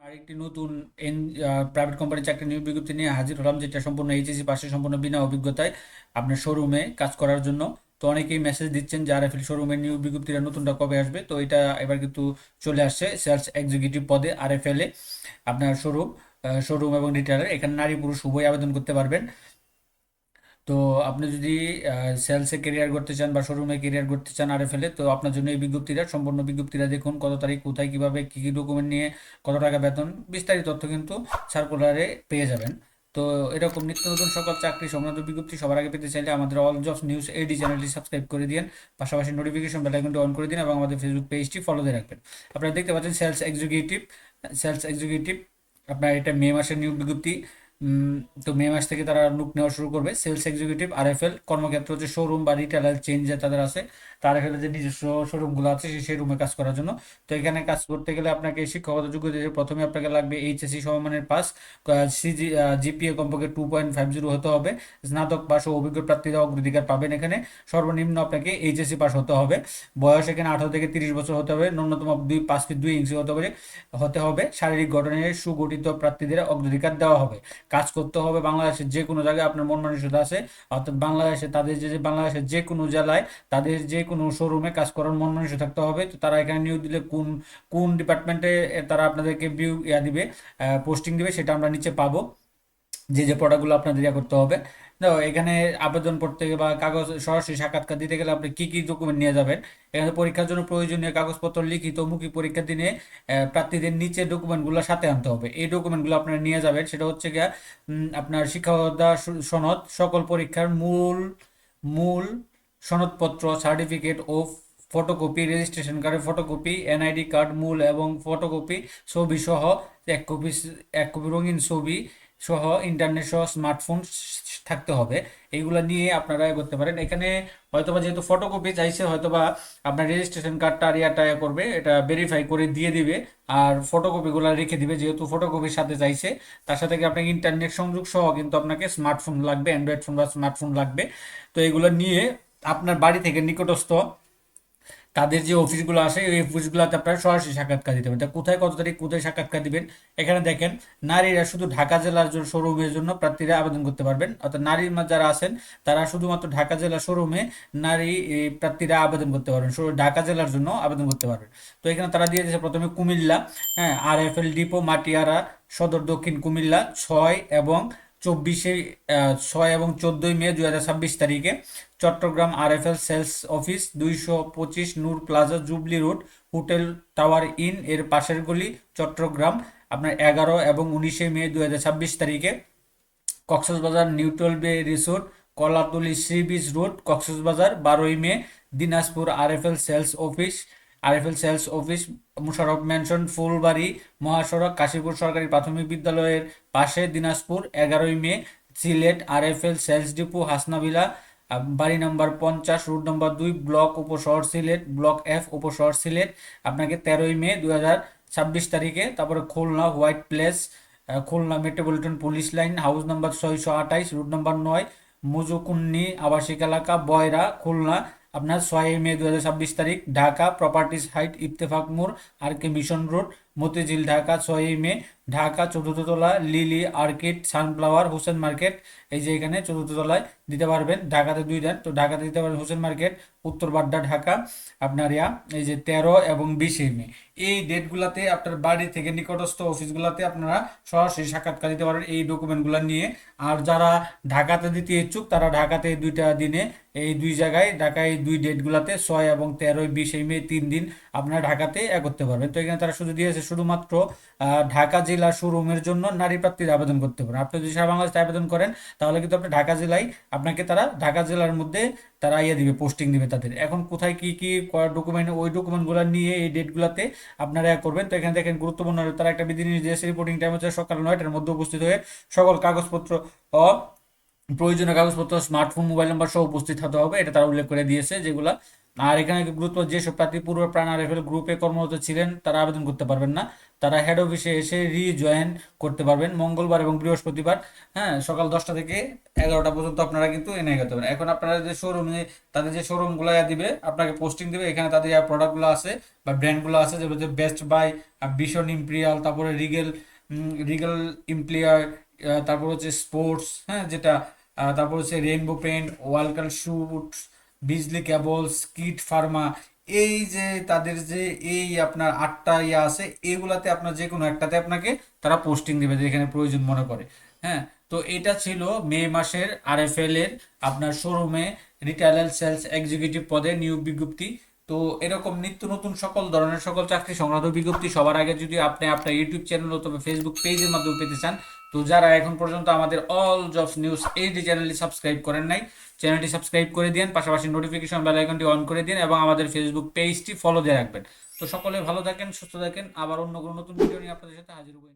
আরেকটি নতুন প্রাইভেট কোম্পানির চাকরি নিয়োগ বিজ্ঞপ্তি নিয়ে হাজির হলাম, যেটা সম্পূর্ণ এইচএসসি পাশে সম্পূর্ণ বিনা অভিজ্ঞতায় আপনার শোরুমে কাজ করার জন্য। তো অনেকেই মেসেজ দিচ্ছেন যে আরএফএল শোরুমের নিয়োগ বিজ্ঞপ্তিটা নতুনটা কবে আসবে। তো এটা এবার কিন্তু চলে আসছে সেলস এক্সিকিউটিভ পদে আরএফএল এ। আপনার শোরুম এবং রিটেলার, এখানে নারী পুরুষ উভয় আবেদন করতে পারবেন। তো আপনি যদি সেলসে কেরিয়ার করতে চান বা শোরুমে কেরিয়ার করতে চান আরএফএল এ, তো আপনার জন্য এই বিজ্ঞপ্তিটা, সম্পূর্ণ বিজ্ঞপ্তিটা দেখুন, কত তারিখ, কোথায়, কিভাবে, কি কি ডকুমেন্ট নিয়ে, কত টাকা বেতন, বিস্তারিত তথ্য কিন্তু সার্কুলারে পেয়ে যাবেন। তো এরকম নিত্য নতুন সকল চাকরি সংক্রান্ত বিজ্ঞপ্তি সবার আগে পেতে চাইলে আমাদের অল জবস নিউজ এডি চ্যানেলটি সাবস্ক্রাইব করে দিন, পাশাপাশি নোটিফিকেশন বেল আইকনটি অন করে দিন এবং আমাদের ফেসবুক পেজটি ফলো দিয়ে রাখবেন। আপনারা দেখতে পাচ্ছেন সেলস এক্সিকিউটিভ আপনার এটা মে মাসের নিয়োগ বিজ্ঞপ্তি। তো মে মাস থেকে তারা লুক নেওয়া শুরু করবে। সেলস এক্সিকিউটিভ আরএফএল কর্মক্ষেত্র হচ্ছে শোরুম বা রিটেলার চেইন যে তাদের আছে, তার আরএফএল যে নিজস্ব শোরুমগুলো আছে সেই রুমে কাজ করার জন্য। তো এখানে কাজ করতে গেলে আপনাকে শিক্ষাগত যোগ্যতা হিসেবে প্রথমে আপনাকে লাগবে এইচএসসি সমমানের পাস, জিপিএ কমপক্ষে 2.50 হতে হবে। স্নাতক পাস ও অভিজ্ঞ প্রার্থীরা অগ্রাধিকার পাবেন এখানে। সর্বনিম্ন আপনাকে এইচএসসি পাস হতে হবে। বয়স এখানে 18 থেকে 30 বছর হতে হবে। ন্যূনতম 5 ফিট 2 ইঞ্চি হতে হবে। শারীরিক গঠনের সুগঠিত প্রার্থীদের অগ্রাধিকার দেওয়া হবে। কাজ করতে হবে বাংলাদেশের যে কোনো জায়গায় আপনার মন মানসিকতা আছে, অর্থাৎ বাংলাদেশের যে কোনো জেলায় তাদের যে কোনো শোরুমে কাজ করার মন মানসিকতা থাকতে হবে। তো তারা এখানে নিয়োগ দিলে কোন কোন ডিপার্টমেন্টে তারা আপনাদেরকে দিবে, পোস্টিং দিবে, সেটা আমরা নিচে পাবো। যে প্রোডাক্টগুলো আপনাদের করতে হবে। তো এখানে আবেদন করতে বা কাগজ সরাসরি সাক্ষাৎকার দিতে গেলে আপনি কি কি ডকুমেন্ট নিয়ে যাবেন। এখানে পরীক্ষার জন্য প্রয়োজনীয় কাগজপত্র, লিখিত মৌখিক পরীক্ষার দিনে প্রার্থীদের নিচে ডকুমেন্টগুলো সাথে আনতে হবে। এই ডকুমেন্টগুলো আপনারা নিয়ে যাবেন। সেটা হচ্ছে গিয়া আপনার শিক্ষাগত সনদ, সকল পরীক্ষার মূল মূল সনদপত্র, সার্টিফিকেট ও ফটোকপি, রেজিস্ট্রেশন কার্ডের ফটোকপি, এনআইডি কার্ড মূল এবং ফটোকপি, ছবি সহ এক কপি এক কপি রঙিন ছবি সহ, ইন্টারনেট সহ স্মার্টফোন থাকতে হবে। এইগুলো নিয়ে আপনারা করতে পারেন। এখানে হয়তোবা যেহেতু ফটোকপি চাইছে, হয়তোবা আপনার রেজিস্ট্রেশন কার্ডটা আর ইয়াটা করবে, এটা ভেরিফাই করে দিয়ে দিবে আর ফটোকপিগুলো রেখে দিবে। যেহেতু ফটোকপির সাথে চাইছে, তার সাথে কি আপনাকে ইন্টারনেট সংযোগ সহ কিন্তু আপনাকে স্মার্টফোন লাগবে, অ্যান্ড্রয়েড ফোন বা স্মার্টফোন লাগবে। তো এগুলো নিয়ে আপনার বাড়ি থেকে নিকটস্থ তাদের যে অফিসগুলো আছে, ওই অফিসগুলোতে আপনারা সরাসরি সাক্ষাৎকার দিতে পারেন। তা কোথায়, কত তারিখ, কোথায় সাক্ষাৎকার দিবেন, এখানে দেখেন নারীরা শুধু ঢাকা জেলার জন্য শোরুমের জন্য প্রার্থীরা আবেদন করতে পারবেন। অর্থাৎ নারীর যারা আছেন তারা শুধুমাত্র ঢাকা জেলা শোরুমে নারী প্রার্থীরা আবেদন করতে পারবেন, শুধু ঢাকা জেলার জন্য আবেদন করতে পারবেন। তো এখানে তারা দিয়ে দিয়েছে প্রথমে কুমিল্লা, হ্যাঁ, আরএফএল ডিপো মাটিয়ারা সদর দক্ষিণ কুমিল্লা, 6 এবং 14 মে 2026 তারিখে। Chittagong RFL sales office, 225 Noor plaza, Jubilee road, hotel tower inn এর পাশের গলি, চট্টগ্রাম। আপনার 11 এবং 19 মে 2026 তারিখে। Cox's Bazar neutral bay resort, Kolatoli sea beach road, Cox's Bazar. 12 May Dinajpur RFL sales office Musharraf mansion, Phulbari মহাসড়ক, কাশীপুর সরকারি প্রাথমিক বিদ্যালয়ের পাশে, Dinajpur. 11 May Sylhet RFL sales depot, Hasnabila, বাড়ি number 50, road number 2, block Upashahar Sylhet, block F Upashahar Sylhet. আপনাকে 13 মে 2026 তারিখে। তারপরে Khulna white place, Khulna metropolitan police line, house number 628, road number 9, মুজুকুন্নি আবাসিক এলাকা, বয়রা, খুলনা। আপনার 6 মে 2026 তারিখ। ঢাকা প্রপার্টিজ হাইট, ইত্তেফাক মোড়, আর কে মিশন রোড, মতিঝিল, ঢাকা। 6 মে ঢাকা 4th তলা, lily orchid, sunflower, Hossain market. এই যে এখানে 4th তলায় দিতে পারবেন। ঢাকাতে 2 দেন, তো ঢাকাতে দিতে পারবেন হোসেন মার্কেট, উত্তর বাড্ডা, ঢাকা। আপনার এই যে 13 এবং 20 মে, এই ডেটগুলাতে আপনার বাড়ি থেকে নিকটস্থ অফিসগুলোতে আপনারা সরাসরি সাক্ষাৎকার দিতে পারেন এই ডকুমেন্টগুলো নিয়ে। আর যারা ঢাকাতে দিতে ইচ্ছুক, তারা ঢাকাতে এই 2টা দিনে, এই 2 জায়গায়, ঢাকায় এই 2 ডেটগুলোতে 6 এবং 13-20 মে 3 দিন আপনারা ঢাকাতে করতে পারবেন। তো এখানে তারা শুধু দিয়েছে শুধুমাত্র ঢাকা জেলা শোরুমের জন্য নারী প্রার্থীরা আবেদন করতে পারেন। আপনি যদি সারা বাংলাদেশে আবেদন করেন, তাহলে কিন্তু আপনি ঢাকা জেলায়, আপনাকে তারা ঢাকা জেলার মধ্যে তারা দিবে, পোস্টিং দিবে তাদের। এখন কোথায় কি কি ডকুমেন্ট, ওই ডকুমেন্টগুলো নিয়ে এই ডেটগুলোতে আপনারা করবেন। তো এখানে দেখেন গুরুত্বপূর্ণ, তারা একটা বিধি নির্দেশ, রিপোর্টিং টাইম হচ্ছে সকাল 9টার মধ্যে উপস্থিত হয়ে সকল কাগজপত্র ও প্রয়োজনীয় কাগজপত্র, স্মার্টফোন, মোবাইল নাম্বার সহ উপস্থিত হতে হবে। এটা তারা উল্লেখ করে দিয়েছে যেগুলা। আর এখানে গুরুত্ব, যেসব প্রার্থী পূর্ব প্রাণ আরএফএল গ্রুপে কর্মরত ছিলেন তারা আবেদন করতে পারবেন না। তারা হেড অফিসে এসে রিজয়েন করতে পারবেন মঙ্গলবার এবং বৃহস্পতিবার, হ্যাঁ, সকাল 10টা থেকে 11টা পর্যন্ত আপনারা কিন্তু এনে যেতে পারেন। এখন আপনারা যে শোরুমে, তাদের যে শোরুমগুলো দিবে আপনাকে পোস্টিং দিবে, এখানে তাদের প্রোডাক্টগুলো আছে বা ব্র্যান্ডগুলো আছে, যেগুলো যে বেস্ট বাই, ভিশন ইম্পেরিয়াল, তারপরে রিগেল, রিগেল ইম্পেরিয়াল, তারপর হচ্ছে স্পোর্টস, হ্যাঁ যেটা, তারপর হচ্ছে রেইনবো পেন্ট, ওয়ালকার শুটস, বিজলি কেবলস, কিট ফার্মা। এই যে তাদের যে এই আপনার 8টা আছে, এগুলাতে আপনার যে কোনো একটাতে আপনাকে তারা পোস্টিং দিবে যেখানে প্রয়োজন মনে করে। হ্যাঁ, তো এটা ছিল মে মাসের আরএফএল এর আপনার শোরুমে রিটেইল সেলস এক্সিকিউটিভ পদে নিয়োগ বিজ্ঞপ্তি। তো এরকম নিত্য নতুন সকল ধরনের সকল চাকরি সংক্রান্ত বিজ্ঞপ্তি সবার আগে যদি আপনি আপনার ইউটিউব চ্যানেল অথবা ফেসবুক পেজের মাধ্যমে পেতে চান, তো যারা এখন পর্যন্ত আমাদের অল জবস নিউজ এইচডি চ্যানেলটি সাবস্ক্রাইব করেন নাই, চ্যানেলটি সাবস্ক্রাইব করে দিন, পাশাপাশি নোটিফিকেশন বেল আইকনটি অন করে দিন এবং আমাদের ফেসবুক পেজটি ফলো দিয়ে রাখবেন। তো সকলে ভালো থাকেন, সুস্থ থাকেন, আবার অন্য কোনো নতুন ভিডিও নিয়ে আপনাদের সাথে হাজির হবো।